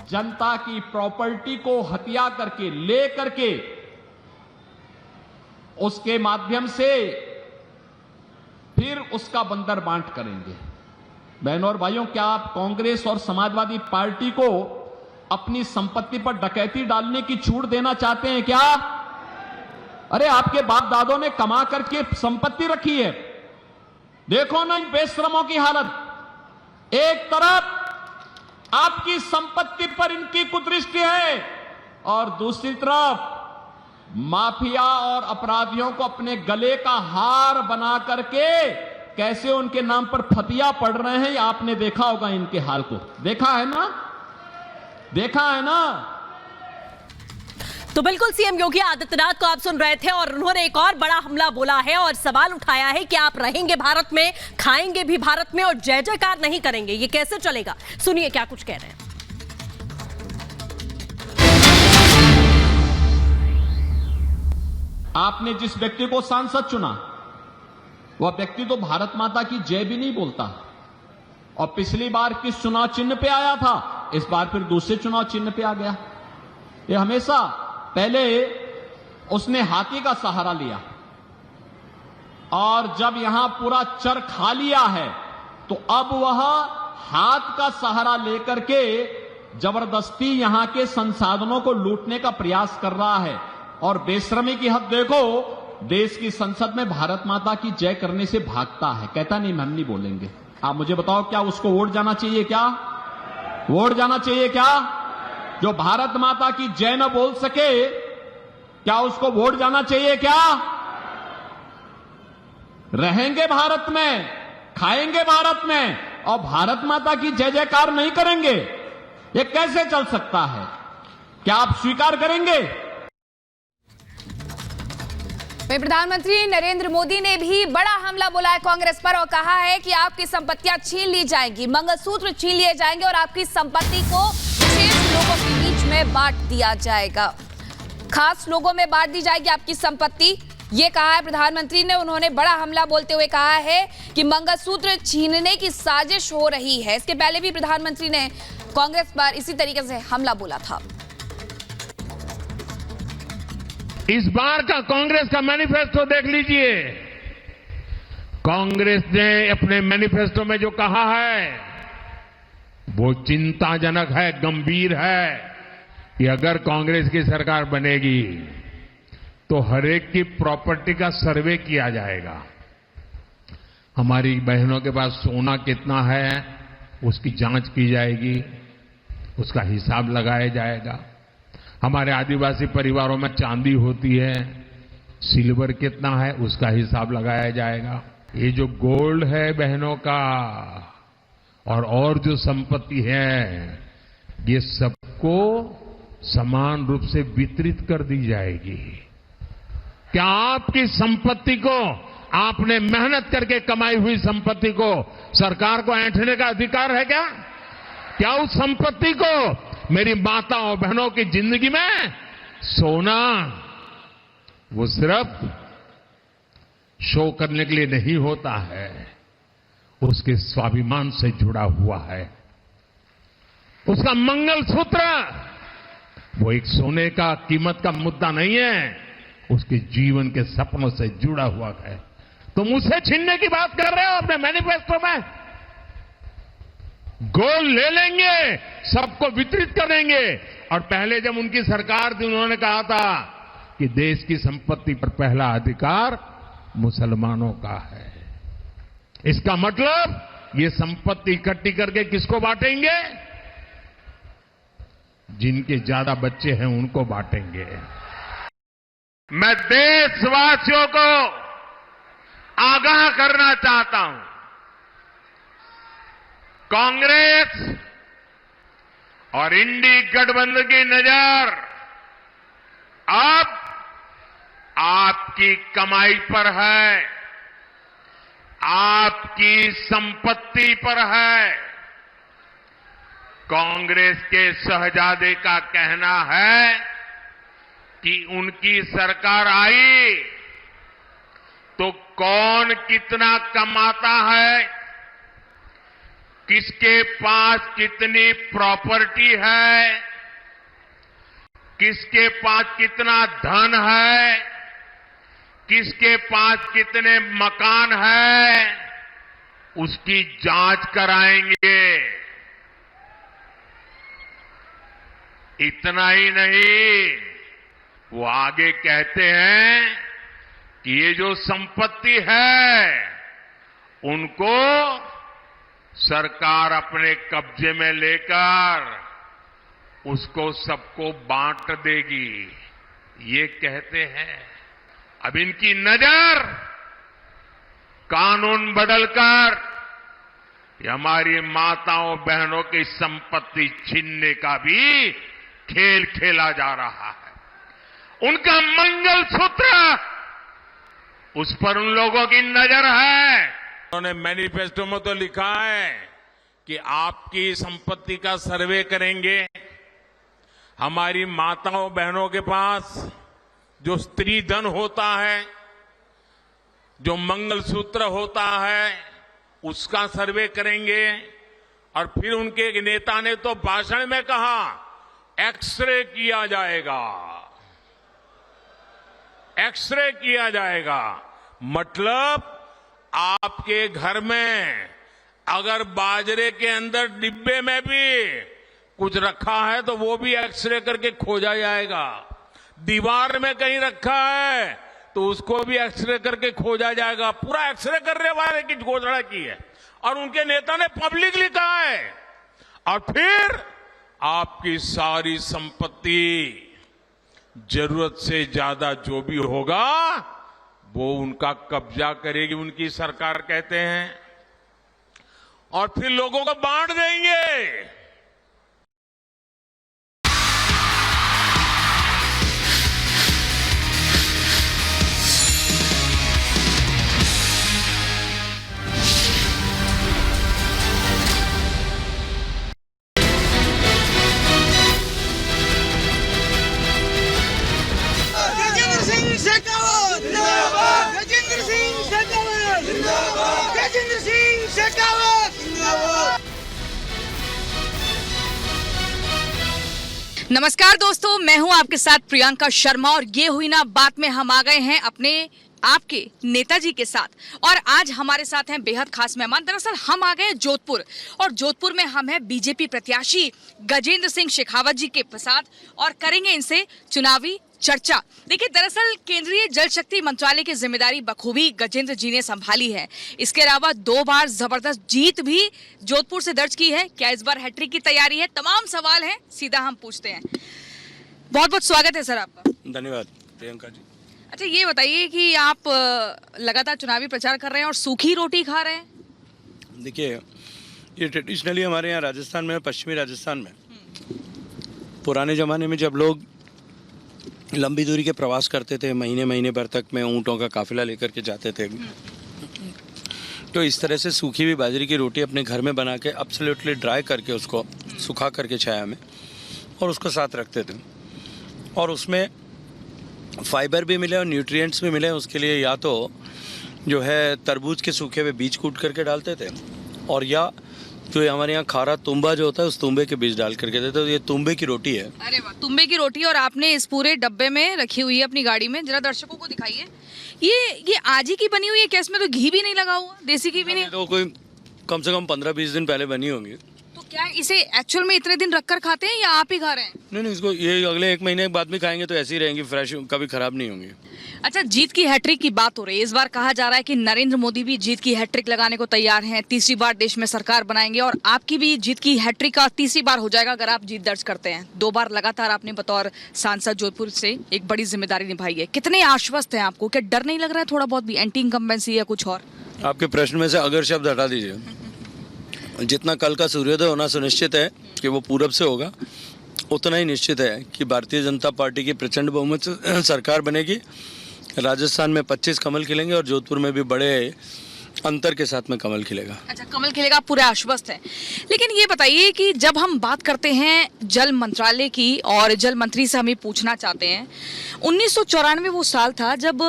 जनता की प्रॉपर्टी को हत्या करके ले करके उसके माध्यम से फिर उसका बंदर बांट करेंगे। बहनों और भाइयों, क्या आप कांग्रेस और समाजवादी पार्टी को अपनी संपत्ति पर डकैती डालने की छूट देना चाहते हैं क्या? अरे आपके बाप दादों ने कमा करके संपत्ति रखी है। देखो ना इन बेशरमों की हालत। एक तरफ आपकी संपत्ति पर इनकी कुदृष्टि है और दूसरी तरफ माफिया और अपराधियों को अपने गले का हार बना करके कैसे उनके नाम पर फतिया पड़ रहे हैं। आपने देखा होगा इनके हाल को। देखा है ना, देखा है ना। तो बिल्कुल सीएम योगी आदित्यनाथ को आप सुन रहे थे और उन्होंने एक और बड़ा हमला बोला है और सवाल उठाया है कि आप रहेंगे भारत में, खाएंगे भी भारत में और जय जयकार नहीं करेंगे। ये कैसे चलेगा? सुनिए क्या कुछ कह रहे हैं। आपने जिस व्यक्ति को सांसद चुना वह व्यक्ति तो भारत माता की जय भी नहीं बोलता। और पिछली बार किस चुनाव चिन्ह पे आया था, इस बार फिर दूसरे चुनाव चिन्ह पे आ गया। ये हमेशा पहले उसने हाथी का सहारा लिया और जब यहां पूरा चर खा लिया है तो अब वह हाथ का सहारा लेकर के जबरदस्ती यहां के संसाधनों को लूटने का प्रयास कर रहा है। और बेशर्मी की हद देखो, देश की संसद में भारत माता की जय करने से भागता है, कहता नहीं हम नहीं बोलेंगे। आप मुझे बताओ, क्या उसको वोट जाना चाहिए? क्या वोट जाना चाहिए? क्या जो भारत माता की जय न बोल सके, क्या उसको वोट जाना चाहिए? क्या रहेंगे भारत में, खाएंगे भारत में और भारत माता की जय जयकार नहीं करेंगे? ये कैसे चल सकता है? क्या आप स्वीकार करेंगे? प्रधानमंत्री नरेंद्र मोदी ने भी बड़ा हमला बोला है कांग्रेस पर और कहा है कि आपकी संपत्तियां छीन ली जाएंगी, मंगलसूत्र छीन लिए जाएंगे और आपकी संपत्ति को विशेष लोगों के बीच में बांट दिया जाएगा। खास लोगों में बांट दी जाएगी आपकी संपत्ति, ये कहा है प्रधानमंत्री ने। उन्होंने बड़ा हमला बोलते हुए कहा है कि मंगलसूत्र छीनने की साजिश हो रही है। इसके पहले भी प्रधानमंत्री ने कांग्रेस पर इसी तरीके से हमला बोला था। इस बार का कांग्रेस का मैनिफेस्टो देख लीजिए। कांग्रेस ने अपने मैनिफेस्टो में जो कहा है वो चिंताजनक है, गंभीर है कि अगर कांग्रेस की सरकार बनेगी तो हर एक की प्रॉपर्टी का सर्वे किया जाएगा। हमारी बहनों के पास सोना कितना है उसकी जांच की जाएगी, उसका हिसाब लगाया जाएगा। हमारे आदिवासी परिवारों में चांदी होती है, सिल्वर कितना है उसका हिसाब लगाया जाएगा। ये जो गोल्ड है बहनों का और जो संपत्ति है ये सबको समान रूप से वितरित कर दी जाएगी। क्या आपकी संपत्ति को, आपने मेहनत करके कमाई हुई संपत्ति को सरकार को ऐंठने का अधिकार है क्या? क्या उस संपत्ति को मेरी माताओं बहनों की जिंदगी में सोना वो सिर्फ शो करने के लिए नहीं होता है, उसके स्वाभिमान से जुड़ा हुआ है। उसका मंगलसूत्र वो एक सोने का कीमत का मुद्दा नहीं है, उसके जीवन के सपनों से जुड़ा हुआ है। तुम उसे छीनने की बात कर रहे हो अपने मैनिफेस्टो में। गोल्ड ले लेंगे, सबको वितरित करेंगे। और पहले जब उनकी सरकार थी उन्होंने कहा था कि देश की संपत्ति पर पहला अधिकार मुसलमानों का है। इसका मतलब ये संपत्ति इकट्ठी करके किसको बांटेंगे? जिनके ज्यादा बच्चे हैं उनको बांटेंगे। मैं देशवासियों को आगाह करना चाहता हूं, कांग्रेस और इंडी गठबंधन की नजर अब आपकी कमाई पर है, आपकी संपत्ति पर है। कांग्रेस के शहजादे का कहना है कि उनकी सरकार आई तो कौन कितना कमाता है, किसके पास कितनी प्रॉपर्टी है, किसके पास कितना धन है, किसके पास कितने मकान है, उसकी जांच कराएंगे। इतना ही नहीं, वो आगे कहते हैं कि ये जो संपत्ति है उनको सरकार अपने कब्जे में लेकर उसको सबको बांट देगी, ये कहते हैं। अब इनकी नजर कानून बदलकर हमारी माताओं बहनों की संपत्ति छीनने का भी खेल खेला जा रहा है। उनका मंगलसूत्र, उस पर उन लोगों की नजर है। उन्होंने मैनिफेस्टो में तो लिखा है कि आपकी संपत्ति का सर्वे करेंगे। हमारी माताओं बहनों के पास जो स्त्री धन होता है, जो मंगलसूत्र होता है, उसका सर्वे करेंगे। और फिर उनके एक नेता ने तो भाषण में कहा एक्सरे किया जाएगा, एक्सरे किया जाएगा। मतलब आपके घर में अगर बाजरे के अंदर डिब्बे में भी कुछ रखा है तो वो भी एक्सरे करके खोजा जाएगा। दीवार में कहीं रखा है तो उसको भी एक्सरे करके खोजा जाएगा। पूरा एक्सरे करने वाले की घोषणा की है और उनके नेता ने पब्लिकली कहा है। और फिर आपकी सारी संपत्ति जरूरत से ज्यादा जो भी होगा वो उनका कब्जा करेगी उनकी सरकार, कहते हैं, और फिर लोगों को बांट देंगे। गजेंद्र सिंह शेखावत जिंदाबाद, गजेंद्र सिंह शेखावत जिंदाबाद, गजेंद्र सिंह शेखावत जिंदाबाद। नमस्कार दोस्तों, मैं हूं आपके साथ प्रियंका शर्मा और ये हुई ना बात में हम आ गए हैं अपने आपके नेताजी के साथ। और आज हमारे साथ हैं बेहद खास मेहमान। दरअसल हम आ गए जोधपुर और जोधपुर में हम हैं बीजेपी प्रत्याशी गजेंद्र सिंह शेखावत जी के साथ और करेंगे इनसे चुनावी चर्चा। देखिए, दरअसल केंद्रीय जल शक्ति मंत्रालय की जिम्मेदारी बखूबी गजेंद्र जी ने संभाली है। इसके अलावा 2 बार जबरदस्त जीत भी जोधपुर से दर्ज की है। क्या इस बार हैट्रिक की तैयारी है? तमाम सवाल हैं, सीधा हम पूछते हैं। बहुत बहुत स्वागत है सर आपका। धन्यवाद प्रियंका जी। अच्छा, ये बताइए कि आप लगातार चुनावी प्रचार कर रहे हैं और सूखी रोटी खा रहे हैं। देखिए, ये ट्रेडिशनली हमारे यहाँ राजस्थान में, पश्चिमी राजस्थान में, पुराने ज़माने में जब लोग लंबी दूरी के प्रवास करते थे, महीने महीने भर तक में ऊँटों का काफिला लेकर के जाते थे, तो इस तरह से सूखी हुई बाजरे की रोटी अपने घर में बना के एब्सोल्युटली ड्राई करके उसको सुखा करके छाया में और उसको साथ रखते थे। और उसमें फाइबर भी मिले और न्यूट्रिएंट्स भी मिले। उसके लिए या तो जो है तरबूज के सूखे हुए बीज कूट करके डालते थे, और या जो हमारे यहाँ खारा तुम्बा जो होता है उस तुम्बे के बीज डाल करके देते। तो ये तुम्बे की रोटी है। अरे वाह, तुम्बे की रोटी। और आपने इस पूरे डब्बे में रखी हुई है अपनी गाड़ी में, जरा दर्शकों को दिखाइए। ये आज ही की बनी हुई है क्या? इसमें तो घी भी नहीं लगा हुआ, देसी घी भी नहीं? तो कोई कम से कम 15-20 दिन पहले बनी होंगी। तो क्या इसे एक्चुअल में इतने दिन रखकर खाते हैं या आप ही खा रहे हैं? नहीं, इसको ये अगले 1 महीने के बाद भी खाएंगे तो ऐसी ही रहेंगी, फ्रेश, कभी खराब नहीं होंगी। अच्छा, जीत की हैट्रिक की बात हो रही है। इस बार कहा जा रहा है कि नरेंद्र मोदी भी जीत की हैट्रिक लगाने को तैयार हैं, तीसरी बार देश में सरकार बनाएंगे और आपकी भी जीत की हैट्रिक का तीसरी बार हो जाएगा अगर आप जीत दर्ज करते हैं। 2 बार लगातार आपने बतौर सांसद जोधपुर से एक बड़ी जिम्मेदारी निभाई है। कितने आश्वस्त हैं आपको? क्या डर नहीं लग रहा है थोड़ा बहुत भी, एंटी इनकम्बेंसी या कुछ और? आपके प्रश्न में से अगर शब्द हटा दीजिए। जितना कल का सूर्योदय होना सुनिश्चित है कि वो पूरब से होगा, उतना ही निश्चित है कि भारतीय जनता पार्टी की प्रचंड बहुमत से सरकार बनेगी। राजस्थान में 25 कमल खिलेंगे और जोधपुर में भी बड़े अंतर के साथ में कमल खिलेगा। अच्छा, कमल खिलेगा, आप पूरे आश्वस्त हैं। लेकिन ये बताइए कि जब हम बात करते हैं जल मंत्रालय की और जल मंत्री से हम ये पूछना चाहते हैं, 1994 वो साल था जब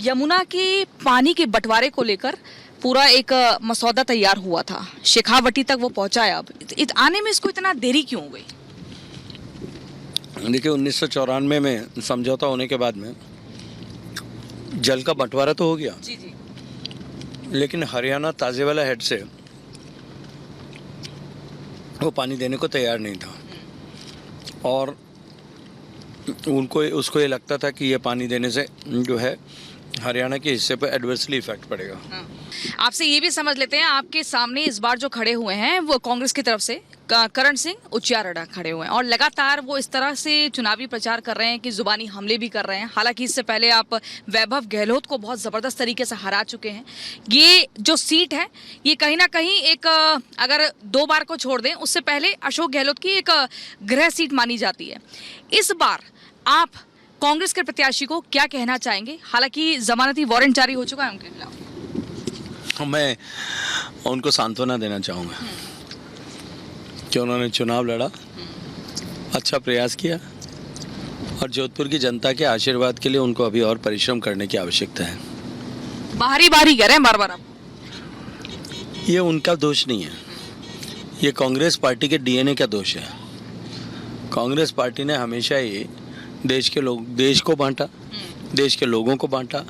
यमुना के पानी के बंटवारे को लेकर पूरा एक मसौदा तैयार हुआ था, शेखावटी तक वो पहुंचा है। अब आने में इसको इतना देरी क्यों हो गई? देखिए 1994 में समझौता होने के बाद में जल का बंटवारा तो हो गया, जी जी। लेकिन हरियाणा ताजेवाला हेड से वो पानी देने को तैयार नहीं था और उनको उसको ये लगता था कि ये पानी देने से जो है हरियाणा के हिस्से पर एडवर्सली इफेक्ट पड़ेगा। आपसे ये भी समझ लेते हैं, आपके सामने इस बार जो खड़े हुए हैं वो कांग्रेस की तरफ से करण सिंह उचियारड़ा खड़े हुए हैं और लगातार वो इस तरह से चुनावी प्रचार कर रहे हैं कि जुबानी हमले भी कर रहे हैं। हालांकि इससे पहले आप वैभव गहलोत को बहुत ज़बरदस्त तरीके से हरा चुके हैं। ये जो सीट है ये कहीं ना कहीं एक, अगर 2 बार को छोड़ दें उससे पहले अशोक गहलोत की एक गृह सीट मानी जाती है। इस बार आप कांग्रेस के प्रत्याशी को क्या कहना चाहेंगे? हालांकि जमानती वारंट जारी हो चुका है उनके खिलाफ। मैं उनको सांत्वना देना चाहूँगा कि उन्होंने चुनाव लड़ा, अच्छा प्रयास किया और जोधपुर की जनता के आशीर्वाद के लिए उनको अभी और परिश्रम करने की आवश्यकता है। बाहरी बाहरी कह रहे हैं बार-बार आप। ये उनका दोष नहीं है, ये कांग्रेस पार्टी के डीएनए का दोष है। कांग्रेस पार्टी ने हमेशा ही देश को बांटा, देश के लोगों को बांटा,